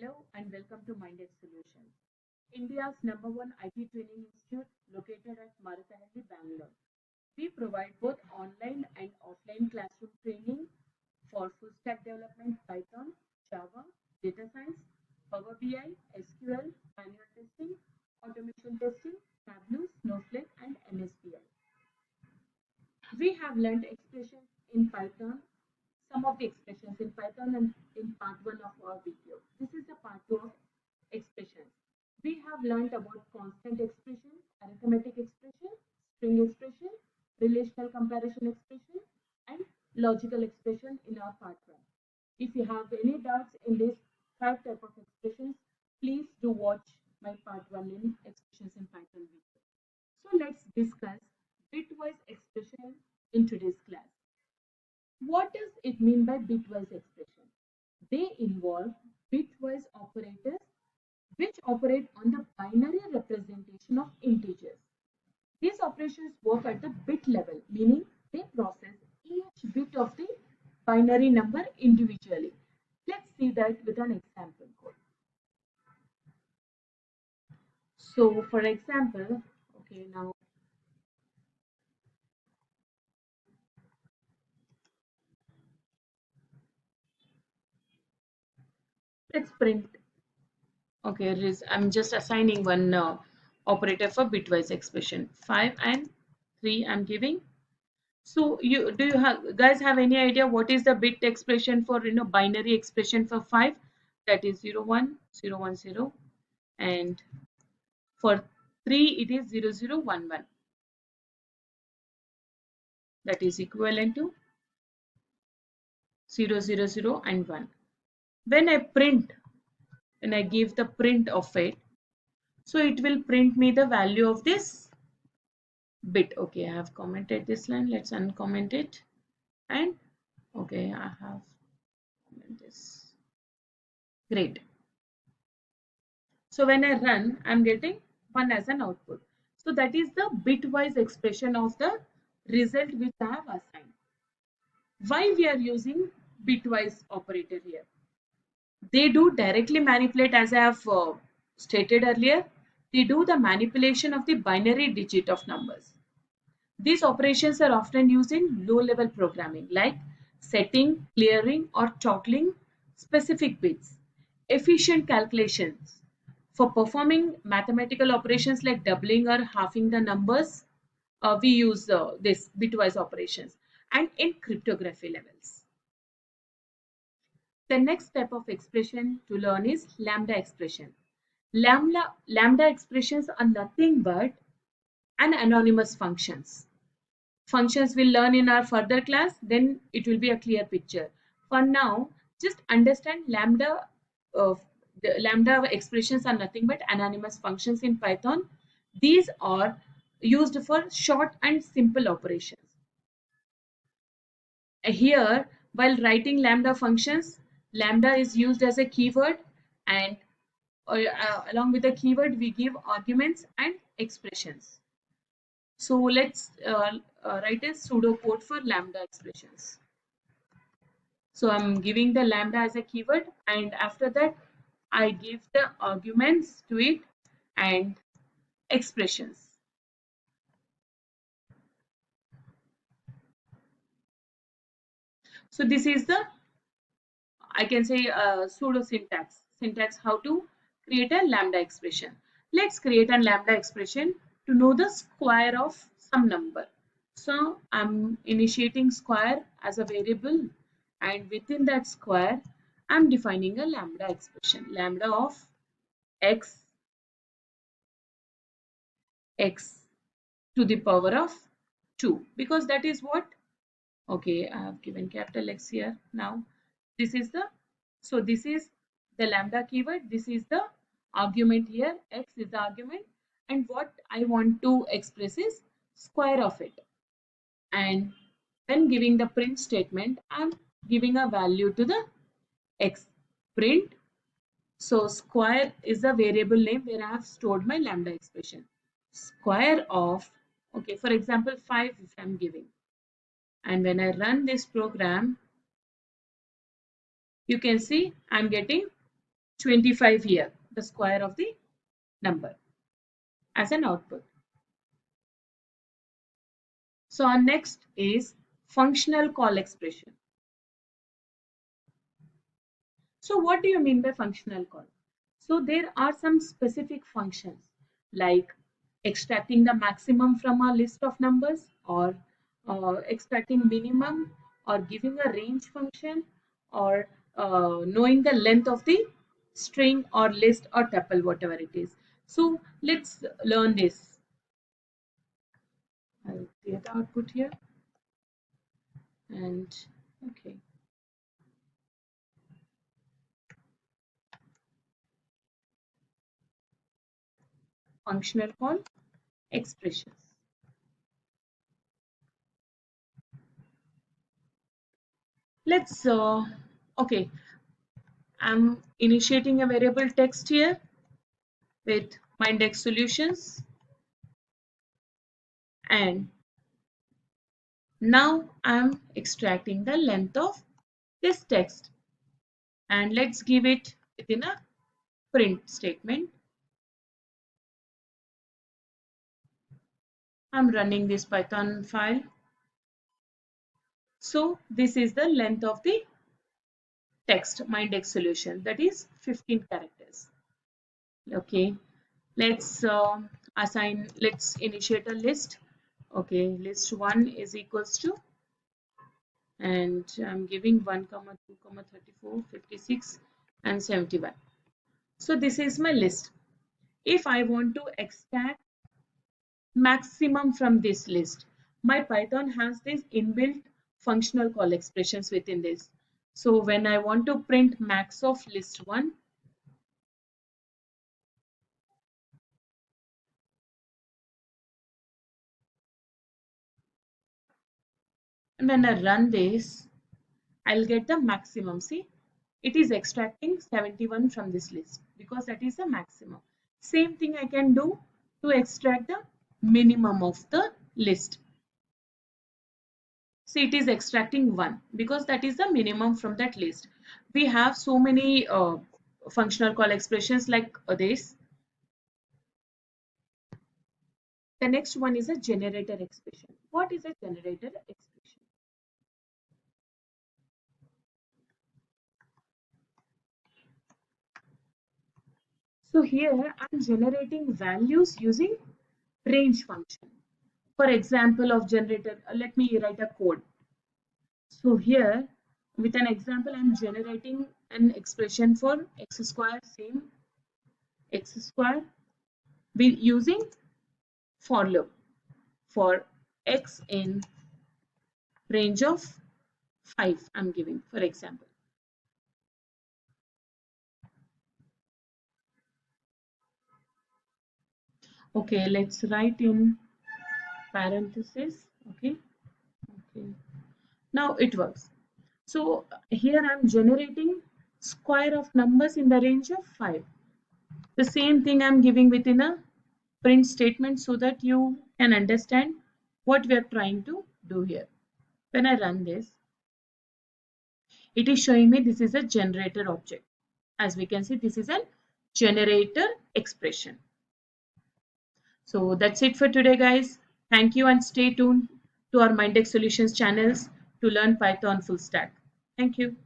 Hello and welcome to Mindx Solutions, India's #1 IT training institute located at Maruthahalli, Bangalore. We provide both online and offline classroom training for full stack development, Python, Java, data science, Power BI, SQL, manual testing, automation testing, Tableau, Snowflake, and MSBI. We have learned expressions in Python, some of the expressions in Python and in part 1 of our video. This is the part 2 of expressions. We have learned about constant expression, arithmetic expression, string expression, relational comparison expression, and logical expression in our part 1. If you have any doubts in this 5 type of expressions, please do watch my part 1 in expressions in Python video. So let's discuss bitwise expression in today's class. What does it mean by bitwise expression? They involve bitwise operators which operate on the binary representation of integers. These operations work at the bit level, meaning they process each bit of the binary number individually. Let's see that with an example code. So for example, now let's print. I'm just assigning one operator for bitwise expression. 5 and 3 I'm giving. So guys have any idea what is the bit expression for binary expression for 5? That is 0 1 0 1 0, and for 3 it is 0 0 1 1. That is equivalent to 0 0 0 and 1. When I give the print of it, so it will print me the value of this bit. Okay, I have commented this line. Let's uncomment it. And okay, I have commented this. Great. So when I run, I'm getting 1 as an output. So that is the bitwise expression of the result which I have assigned. Why we are using bitwise operator here? They do directly manipulate, as I have stated earlier, they do the manipulation of the binary digit of numbers. These operations are often used in low-level programming like setting, clearing, or toggling specific bits. Efficient calculations. For performing mathematical operations like doubling or halving the numbers, we use this bitwise operations, and in cryptography levels. The next type of expression to learn is lambda expression. Lambda expressions are nothing but an anonymous functions. Functions we'll learn in our further class, then it will be a clear picture. For now, just understand lambda. The lambda expressions are nothing but anonymous functions in Python. These are used for short and simple operations. Here, while writing lambda functions, lambda is used as a keyword, and along with the keyword we give arguments and expressions. So let's write a pseudocode for lambda expressions. So I'm giving the lambda as a keyword, and after that I give the arguments to it and expressions. So this is the, I can say, pseudo syntax how to create a lambda expression. Let's create a lambda expression to know the square of some number. So I'm initiating square as a variable, and within that square I'm defining a lambda expression, lambda of x to the power of 2, because that is what, okay, I have given capital X here. Now this is the, so this is the lambda keyword, this is the argument here, x is the argument, and what I want to express is square of it. And when giving the print statement, I'm giving a value to the x, print. So square is a variable name where I have stored my lambda expression. Square of, okay, for example 5 if I'm giving, and when I run this program, you can see I'm getting 25 here, the square of the number as an output. So our next is functional call expression. So what do you mean by functional call? So there are some specific functions like extracting the maximum from a list of numbers, or extracting minimum, or giving a range function, or knowing the length of the string or list or tuple, whatever it is. So let's learn this. I'll create the output here, and okay, functional call expressions. Let's okay, I'm initiating a variable text here with Mindx Solutions, and now I'm extracting the length of this text, and let's give it within a print statement. I'm running this Python file. So this is the length of the text Mindx Solution, that is 15 characters. Okay, let's let's initiate a list. Okay, list 1 is equals to, and I'm giving 1, 2, 34, 56 and 71. So this is my list. If I want to extract maximum from this list, my Python has this inbuilt functional call expressions within this. So when I want to print max of list 1, and when I run this, I'll get the maximum. See, it is extracting 71 from this list because that is the maximum. Same thing I can do to extract the minimum of the list. See, it is extracting 1 because that is the minimum from that list. We have so many functional call expressions like this. The next one is a generator expression. What is a generator expression? So here I'm generating values using range function. For example of generator, let me write a code. So here with an example, I'm generating an expression for x square, same x square, with using for loop for x in range of 5, I'm giving, for example. Okay, let's write in parenthesis. Okay, okay. Now it works. So here I'm generating square of numbers in the range of 5. The same thing I'm giving within a print statement so that you can understand what we are trying to do here. When I run this, it is showing me this is a generator object. As we can see, this is a generator expression. So that's it for today, guys. Thank you and stay tuned to our Mindx Solutions channels to learn Python full stack. Thank you.